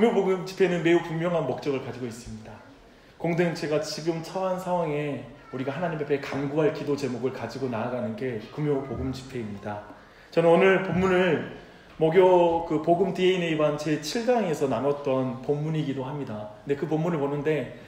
금요복음 집회는 매우 분명한 목적을 가지고 있습니다. 공동체가 지금 처한 상황에 우리가 하나님 앞에 간구할 기도 제목을 가지고 나아가는 게 금요복음 집회입니다. 저는 오늘 본문을 목요 그 복음 DNA반 제 7강에서 나눴던 본문이기도 합니다. 근데 그 본문을 보는데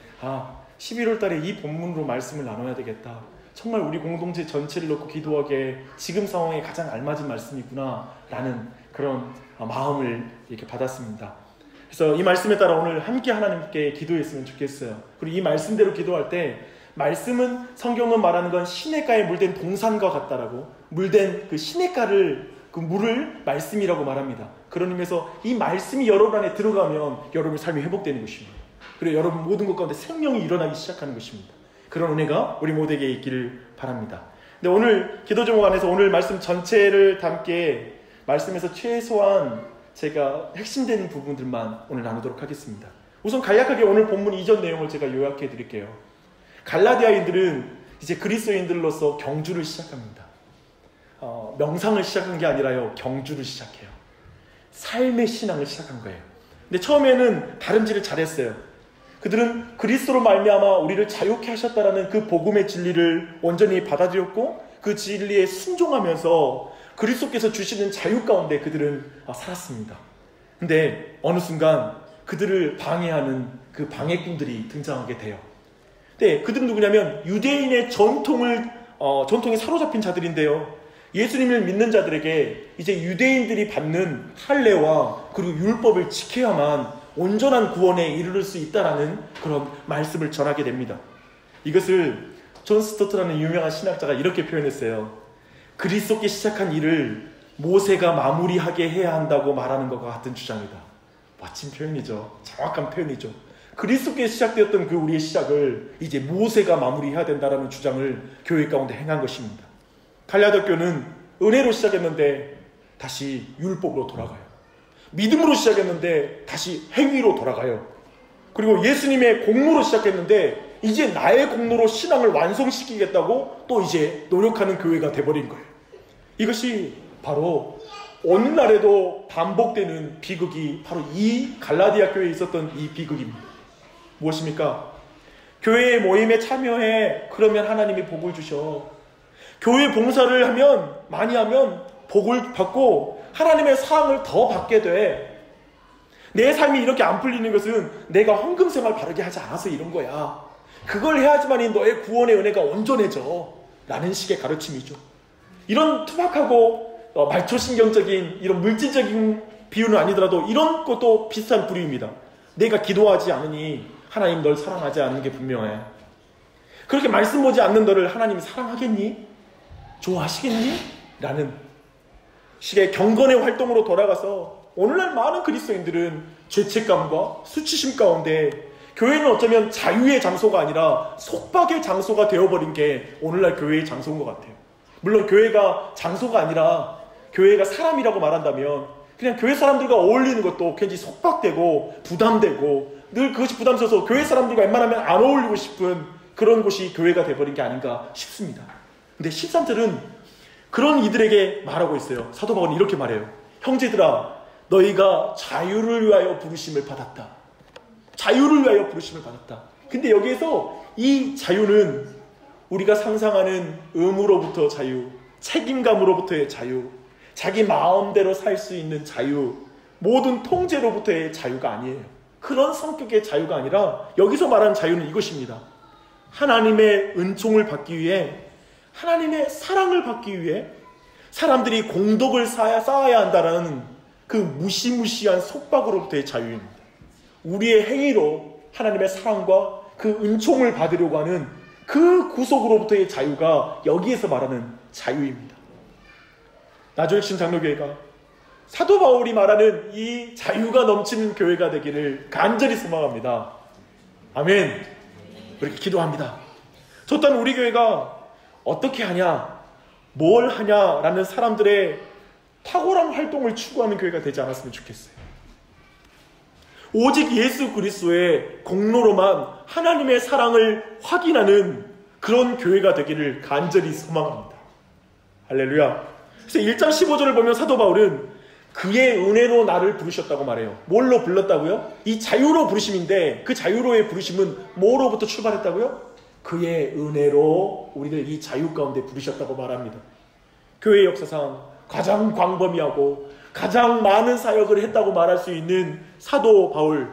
11월 달에 이 본문으로 말씀을 나눠야 되겠다. 정말 우리 공동체 전체를 놓고 기도하기에 지금 상황에 가장 알맞은 말씀이구나 라는 그런 마음을 이렇게 받았습니다. 그래서 이 말씀에 따라 오늘 함께 하나님께 기도했으면 좋겠어요. 그리고 이 말씀대로 기도할 때 말씀은 성경은 말하는 건 시냇가에 물된 동산과 같다라고, 물된 그 시냇가를 그 물을 말씀이라고 말합니다. 그런 의미에서 이 말씀이 여러분 안에 들어가면 여러분의 삶이 회복되는 것입니다. 그리고 여러분 모든 것 가운데 생명이 일어나기 시작하는 것입니다. 그런 은혜가 우리 모두에게 있기를 바랍니다. 근데 오늘 기도 제목 안에서 오늘 말씀 전체를 담게 말씀에서 최소한 제가 핵심되는 부분들만 오늘 나누도록 하겠습니다. 우선 간략하게 오늘 본문 이전 내용을 제가 요약해 드릴게요. 갈라디아인들은 이제 그리스도인들로서 경주를 시작합니다. 명상을 시작한 게 아니라요, 경주를 시작해요. 삶의 신앙을 시작한 거예요. 근데 처음에는 다름질을 잘했어요. 그들은 그리스도로 말미암아 우리를 자유케 하셨다라는 그 복음의 진리를 온전히 받아들였고 그 진리에 순종하면서 그리스도께서 주시는 자유 가운데 그들은 살았습니다. 근데 어느 순간 그들을 방해하는 그 방해꾼들이 등장하게 돼요. 근데 그들은 누구냐면 유대인의 전통에 사로잡힌 자들인데요. 예수님을 믿는 자들에게 이제 유대인들이 받는 할례와 그리고 율법을 지켜야만 온전한 구원에 이르를 수 있다라는 그런 말씀을 전하게 됩니다. 이것을 존 스토트라는 유명한 신학자가 이렇게 표현했어요. 그리스도께 시작한 일을 모세가 마무리하게 해야 한다고 말하는 것과 같은 주장이다. 멋진 표현이죠. 정확한 표현이죠. 그리스도께 시작되었던 그 우리의 시작을 이제 모세가 마무리해야 된다라는 주장을 교회 가운데 행한 것입니다. 갈라디아 교는 은혜로 시작했는데 다시 율법으로 돌아가요. 믿음으로 시작했는데 다시 행위로 돌아가요. 그리고 예수님의 공로로 시작했는데 이제 나의 공로로 신앙을 완성시키겠다고 또 이제 노력하는 교회가 돼버린 거예요. 이것이 바로 오늘날에도 반복되는 비극이 바로 이 갈라디아 교회에 있었던 이 비극입니다. 무엇입니까? 교회의 모임에 참여해. 그러면 하나님이 복을 주셔. 교회 봉사를 하면, 많이 하면 복을 받고 하나님의 사랑을 더 받게 돼. 내 삶이 이렇게 안 풀리는 것은 내가 헌금생활 바르게 하지 않아서 이런 거야. 그걸 해야지만이 너의 구원의 은혜가 온전해져 라는 식의 가르침이죠. 이런 투박하고 말초신경적인 이런 물질적인 비유는 아니더라도 이런 것도 비슷한 부류입니다. 내가 기도하지 않으니 하나님 널 사랑하지 않는 게 분명해. 그렇게 말씀 보지 않는 너를 하나님이 사랑하겠니? 좋아하시겠니? 라는 식의 경건의 활동으로 돌아가서 오늘날 많은 그리스도인들은 죄책감과 수치심 가운데 교회는 어쩌면 자유의 장소가 아니라 속박의 장소가 되어버린 게 오늘날 교회의 장소인 것 같아요. 물론 교회가 장소가 아니라 교회가 사람이라고 말한다면 그냥 교회 사람들과 어울리는 것도 굉장히 속박되고 부담되고 늘 그것이 부담스러워서 교회 사람들과 웬만하면 안 어울리고 싶은 그런 곳이 교회가 돼버린 게 아닌가 싶습니다. 근데 13절은 그런 이들에게 말하고 있어요. 사도 바울은 이렇게 말해요. 형제들아, 너희가 자유를 위하여 부르심을 받았다. 자유를 위하여 부르심을 받았다. 근데 여기에서 이 자유는 우리가 상상하는 의무로부터 자유, 책임감으로부터의 자유, 자기 마음대로 살 수 있는 자유, 모든 통제로부터의 자유가 아니에요. 그런 성격의 자유가 아니라 여기서 말하는 자유는 이것입니다. 하나님의 은총을 받기 위해, 하나님의 사랑을 받기 위해 사람들이 공덕을 쌓아야 한다는 그 무시무시한 속박으로부터의 자유입니다. 우리의 행위로 하나님의 사랑과 그 은총을 받으려고 하는 그 구속으로부터의 자유가 여기에서 말하는 자유입니다. 나주혁신 장로교회가 사도 바울이 말하는 이 자유가 넘치는 교회가 되기를 간절히 소망합니다. 아멘. 그렇게 기도합니다. 저 또한 우리 교회가 어떻게 하냐, 뭘 하냐라는 사람들의 탁월한 활동을 추구하는 교회가 되지 않았으면 좋겠어요. 오직 예수 그리스도의 공로로만 하나님의 사랑을 확인하는 그런 교회가 되기를 간절히 소망합니다. 할렐루야. 그래서 1장 15절을 보면 사도 바울은 그의 은혜로 나를 부르셨다고 말해요. 뭘로 불렀다고요? 이 자유로 부르심인데 그 자유로의 부르심은 뭐로부터 출발했다고요? 그의 은혜로 우리를 이 자유 가운데 부르셨다고 말합니다. 교회 역사상 가장 광범위하고 가장 많은 사역을 했다고 말할 수 있는 사도 바울,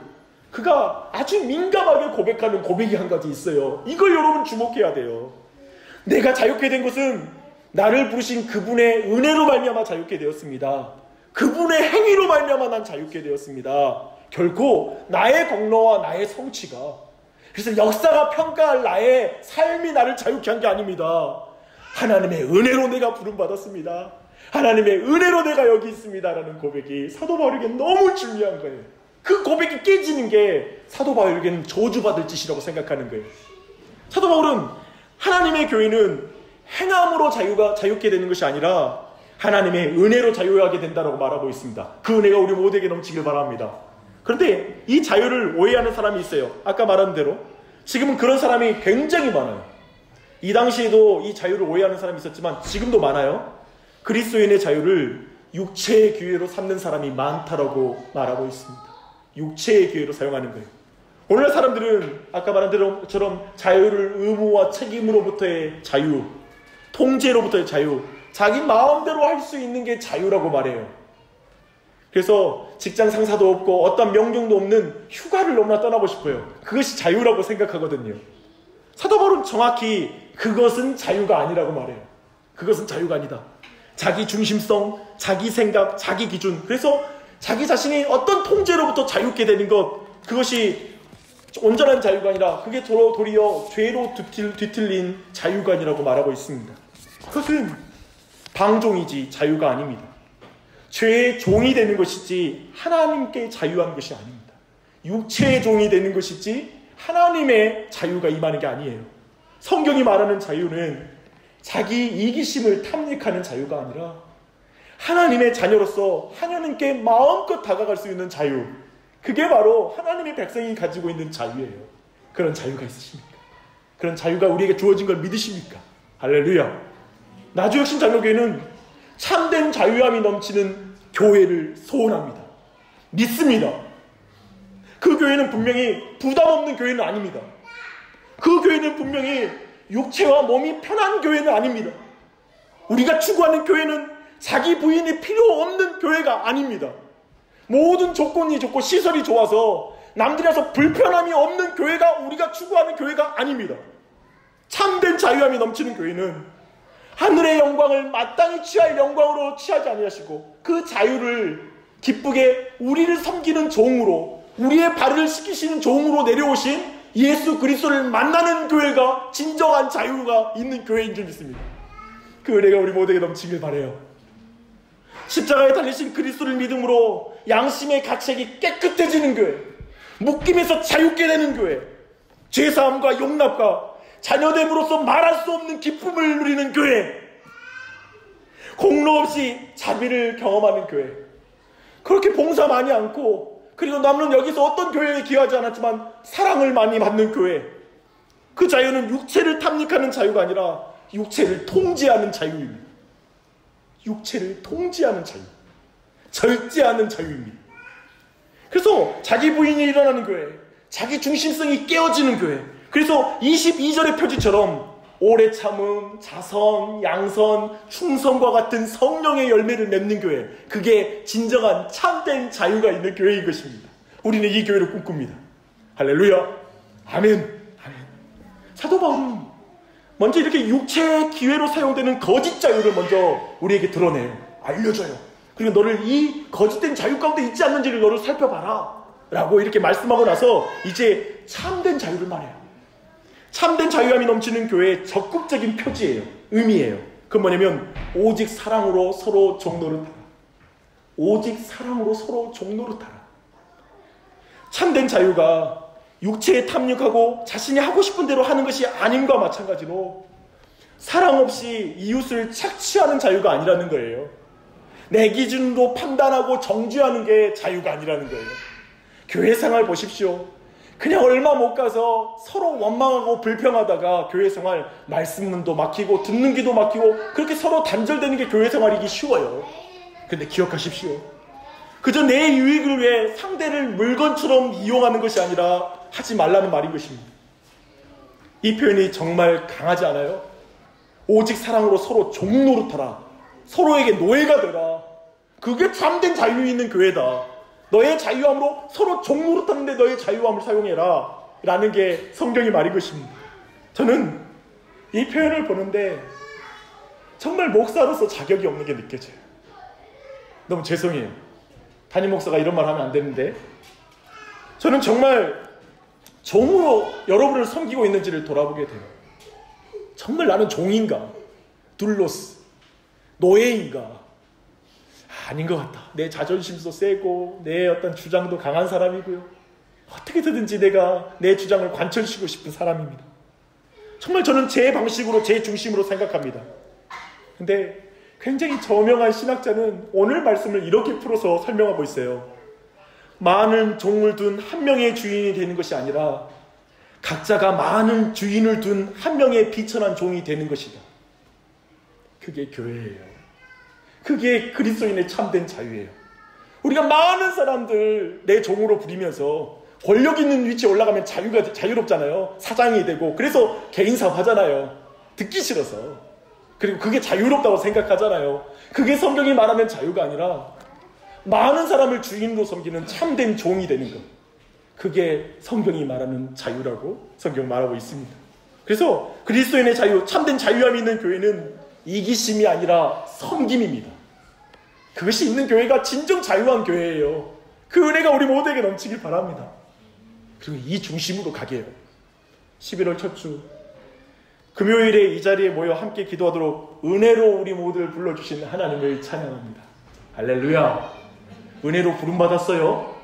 그가 아주 민감하게 고백하는 고백이 한 가지 있어요. 이걸 여러분 주목해야 돼요. 내가 자유케 된 것은 나를 부르신 그분의 은혜로 말미암아 자유케 되었습니다. 그분의 행위로 말미암아 난 자유케 되었습니다. 결코 나의 공로와 나의 성취가, 그래서 역사가 평가할 나의 삶이 나를 자유케 한 게 아닙니다. 하나님의 은혜로 내가 부름받았습니다. 하나님의 은혜로 내가 여기 있습니다 라는 고백이 사도 바울에게 너무 중요한 거예요. 그 고백이 깨지는 게 사도 바울에게는 저주받을 짓이라고 생각하는 거예요. 사도 바울은 하나님의 교회는 행함으로 자유케 되는 것이 아니라 하나님의 은혜로 자유하게 된다고 말하고 있습니다. 그 은혜가 우리 모두에게 넘치길 바랍니다. 그런데 이 자유를 오해하는 사람이 있어요. 아까 말한 대로 지금은 그런 사람이 굉장히 많아요. 이 당시에도 이 자유를 오해하는 사람이 있었지만 지금도 많아요. 그리스도인의 자유를 육체의 기회로 삼는 사람이 많다라고 말하고 있습니다. 육체의 기회로 사용하는 거예요. 오늘날 사람들은 아까 말한 대로처럼 자유를 의무와 책임으로부터의 자유, 통제로부터의 자유, 자기 마음대로 할 수 있는 게 자유라고 말해요. 그래서 직장 상사도 없고 어떤 명령도 없는 휴가를 너무나 떠나고 싶어요. 그것이 자유라고 생각하거든요. 사도 바울은 정확히 그것은 자유가 아니라고 말해요. 그것은 자유가 아니다. 자기 중심성, 자기 생각, 자기 기준, 그래서 자기 자신이 어떤 통제로부터 자유케 되는 것, 그것이 온전한 자유가 아니라 그게 도리어 죄로 뒤틀린 자유가 아니라고 말하고 있습니다. 그것은 방종이지 자유가 아닙니다. 죄의 종이 되는 것이지 하나님께 자유한 것이 아닙니다. 육체의 종이 되는 것이지 하나님의 자유가 임하는 게 아니에요. 성경이 말하는 자유는 자기 이기심을 탐닉하는 자유가 아니라 하나님의 자녀로서 하나님께 마음껏 다가갈 수 있는 자유, 그게 바로 하나님의 백성이 가지고 있는 자유예요. 그런 자유가 있으십니까? 그런 자유가 우리에게 주어진 걸 믿으십니까? 할렐루야. 나주혁신 장로교회는 참된 자유함이 넘치는 교회를 소원합니다. 믿습니다. 그 교회는 분명히 부담 없는 교회는 아닙니다. 그 교회는 분명히 육체와 몸이 편한 교회는 아닙니다. 우리가 추구하는 교회는 자기 부인이 필요 없는 교회가 아닙니다. 모든 조건이 좋고 시설이 좋아서 남들에서 불편함이 없는 교회가 우리가 추구하는 교회가 아닙니다. 참된 자유함이 넘치는 교회는 하늘의 영광을 마땅히 취할 영광으로 취하지 아니하시고 그 자유를 기쁘게 우리를 섬기는 종으로, 우리의 발을 씻기시는 종으로 내려오신 예수 그리스도를 만나는 교회가 진정한 자유가 있는 교회인 줄 믿습니다. 그 은혜가 우리 모두에게 넘치길 바라요. 십자가에 달리신 그리스도를 믿음으로 양심의 가책이 깨끗해지는 교회, 묶임에서 자유케 되는 교회, 죄사함과 용납과 자녀됨으로써 말할 수 없는 기쁨을 누리는 교회, 공로 없이 자비를 경험하는 교회, 그렇게 봉사 많이 않고 그리고 남는 여기서 어떤 교회에 기여하지 않았지만 사랑을 많이 받는 교회, 그 자유는 육체를 탐닉하는 자유가 아니라 육체를 통제하는 자유입니다. 육체를 통제하는 자유, 절제하는 자유입니다. 그래서 자기 부인이 일어나는 교회, 자기 중심성이 깨어지는 교회, 그래서 22절의 표지처럼 오래 참음, 자선, 양선, 충성과 같은 성령의 열매를 맺는 교회, 그게 진정한 참된 자유가 있는 교회인 것입니다. 우리는 이 교회를 꿈꿉니다. 할렐루야. 아멘. 아멘. 사도 바울은 먼저 이렇게 육체의 기회로 사용되는 거짓 자유를 먼저 우리에게 드러내요. 알려줘요. 그리고 너를 이 거짓된 자유 가운데 있지 않는지를 너를 살펴봐라 라고 이렇게 말씀하고 나서 이제 참된 자유를 말해요. 참된 자유함이 넘치는 교회의 적극적인 표지예요. 의미예요. 그건 뭐냐면 오직 사랑으로 서로 종노릇하라. 오직 사랑으로 서로 종노릇하라. 참된 자유가 육체에 탐닉하고 자신이 하고 싶은 대로 하는 것이 아님과 마찬가지로 사랑 없이 이웃을 착취하는 자유가 아니라는 거예요. 내 기준으로 판단하고 정죄하는 게 자유가 아니라는 거예요. 교회 생활 보십시오. 그냥 얼마 못 가서 서로 원망하고 불평하다가 교회 생활 말씀문도 막히고 듣는 기도 막히고 그렇게 서로 단절되는 게 교회 생활이기 쉬워요. 근데 기억하십시오. 그저 내 유익을 위해 상대를 물건처럼 이용하는 것이 아니라 하지 말라는 말인 것입니다. 이 표현이 정말 강하지 않아요? 오직 사랑으로 서로 종노릇하라. 서로에게 노예가 되라. 그게 참된 자유 있는 교회다. 너의 자유함으로 서로 종노릇하는데 너의 자유함을 사용해라. 라는 게 성경의 말인 것입니다. 저는 이 표현을 보는데 정말 목사로서 자격이 없는 게 느껴져요. 너무 죄송해요. 담임 목사가 이런 말 하면 안 되는데, 저는 정말 종으로 여러분을 섬기고 있는지를 돌아보게 돼요. 정말 나는 종인가? 둘로스? 노예인가? 아닌 것 같다. 내 자존심도 세고 내 어떤 주장도 강한 사람이고요. 어떻게든지 내가 내 주장을 관철시키고 싶은 사람입니다. 정말 저는 제 방식으로, 제 중심으로 생각합니다. 근데 굉장히 저명한 신학자는 오늘 말씀을 이렇게 풀어서 설명하고 있어요. 많은 종을 둔 한 명의 주인이 되는 것이 아니라 각자가 많은 주인을 둔 한 명의 비천한 종이 되는 것이다. 그게 교회예요. 그게 그리스도인의 참된 자유예요. 우리가 많은 사람들 내 종으로 부리면서 권력 있는 위치에 올라가면 자유롭잖아요. 사장이 되고, 그래서 개인사업 하잖아요. 듣기 싫어서. 그리고 그게 자유롭다고 생각하잖아요. 그게 성경이 말하는 자유가 아니라 많은 사람을 주인으로 섬기는 참된 종이 되는 것. 그게 성경이 말하는 자유라고 성경 말하고 있습니다. 그래서 그리스도인의 자유, 참된 자유함이 있는 교회는 이기심이 아니라 섬김입니다. 그것이 있는 교회가 진정 자유한 교회예요. 그 은혜가 우리 모두에게 넘치길 바랍니다. 그리고 이 중심으로 가게 해요. 11월 첫 주 금요일에 이 자리에 모여 함께 기도하도록 은혜로 우리 모두를 불러주신 하나님을 찬양합니다. 할렐루야. 은혜로 부름받았어요.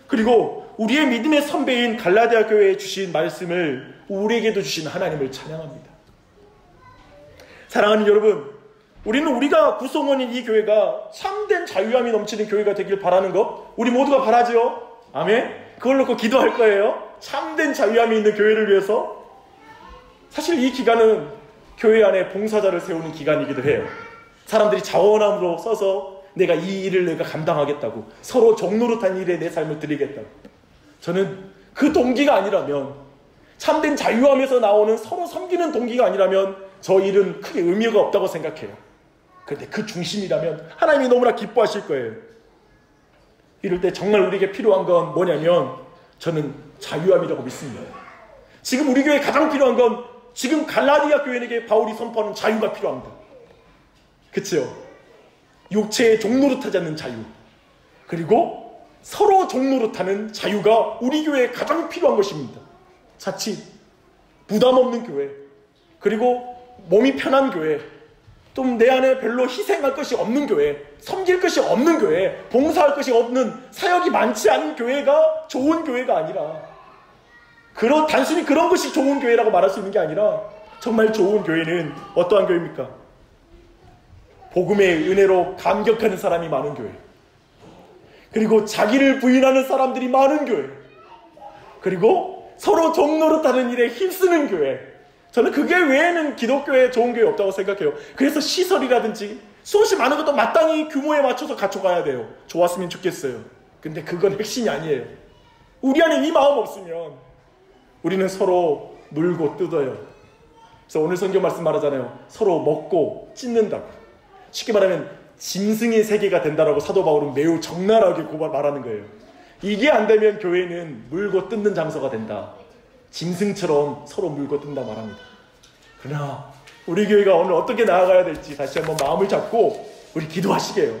그리고 우리의 믿음의 선배인 갈라디아 교회에 주신 말씀을 우리에게도 주신 하나님을 찬양합니다. 사랑하는 여러분, 우리는 우리가 구성원인 이 교회가 참된 자유함이 넘치는 교회가 되길 바라는 것, 우리 모두가 바라죠. 아멘. 그걸 놓고 기도할 거예요. 참된 자유함이 있는 교회를 위해서. 사실 이 기간은 교회 안에 봉사자를 세우는 기간이기도 해요. 사람들이 자원함으로 써서 내가 이 일을 내가 감당하겠다고, 서로 종노릇한 일에 내 삶을 드리겠다고. 저는 그 동기가 아니라면, 참된 자유함에서 나오는 서로 섬기는 동기가 아니라면 저 일은 크게 의미가 없다고 생각해요. 그런데 그 중심이라면 하나님이 너무나 기뻐하실 거예요. 이럴 때 정말 우리에게 필요한 건 뭐냐면, 저는 자유함이라고 믿습니다. 지금 우리 교회에 가장 필요한 건 지금 갈라디아 교회에게 바울이 선포하는 자유가 필요합니다. 그치요? 육체의 종노릇하지 않는 자유, 그리고 서로 종노릇하는 자유가 우리 교회에 가장 필요한 것입니다. 자칫 부담 없는 교회, 그리고 몸이 편한 교회, 좀 내 안에 별로 희생할 것이 없는 교회, 섬길 것이 없는 교회, 봉사할 것이 없는, 사역이 많지 않은 교회가 좋은 교회가 아니라, 단순히 그런 것이 좋은 교회라고 말할 수 있는 게 아니라, 정말 좋은 교회는 어떠한 교회입니까? 복음의 은혜로 감격하는 사람이 많은 교회, 그리고 자기를 부인하는 사람들이 많은 교회, 그리고 서로 종노릇하는 일에 힘쓰는 교회. 저는 그게 외에는 기독교에 좋은 교회 없다고 생각해요. 그래서 시설이라든지 수없이 많은 것도 마땅히 규모에 맞춰서 갖춰가야 돼요. 좋았으면 좋겠어요. 근데 그건 핵심이 아니에요. 우리 안에 이 마음 없으면 우리는 서로 물고 뜯어요. 그래서 오늘 성경 말씀 말하잖아요. 서로 먹고 찢는다고. 쉽게 말하면 짐승의 세계가 된다라고 사도 바울은 매우 적나라하게 말하는 거예요. 이게 안 되면 교회는 물고 뜯는 장소가 된다. 짐승처럼 서로 물고 뜯는다 말합니다. 그러나 우리 교회가 오늘 어떻게 나아가야 될지 다시 한번 마음을 잡고 우리 기도하시게요.